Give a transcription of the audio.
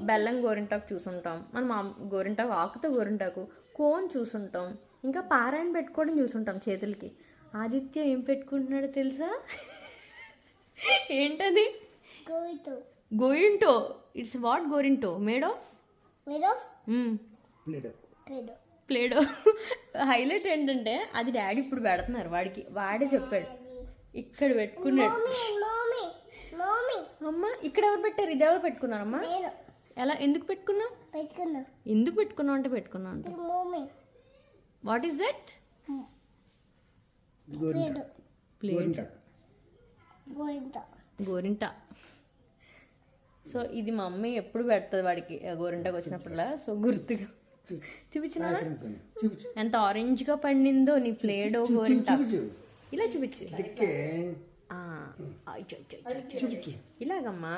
బెల్లం గోరింటాకు చూసుంటాం, మనం గోరింటాకు ఆకుతో గోరింటాకు కోన్ చూసుంటాం, ఇంకా పారాయణ పెట్టుకోవడం చూసుంటాం చేతులకి. ఆదిత్య ఏం పెట్టుకుంటున్నాడో తెలుసా? ఏంటది? గోరింటో. ఇట్స్ వాట్ గోరింటో? Made of PlayDoh. హైలైట్ ఏంటంటే అది డాడీ ఇప్పుడు పెడుతున్నారు వాడికి. వాడే చెప్పాడు ఇక్కడ పెట్టుకున్నాడు. అమ్మ ఇక్కడ ఎవరు పెట్టారు? ఇది ఎవరు పెట్టుకున్నారమ్మా? ఎలా? ఎందుకు పెట్టుకున్నావు? ఎందుకు పెట్టుకున్నావు అంటే పెట్టుకున్నావు అంటే వాట్ ఈస్ దట్? గోరింటా. సో ఇది మా మమ్మీ ఎప్పుడు పెడుతుంది వాడికి గోరింటాకు వచ్చినప్పుడులా. సో గుర్తుగా చూపించిన ఎంత ఆరెంజ్గా పండిందో నీ ప్లేడో గోరింటా. ఇలా చూపించు. ఇలాగమ్మా.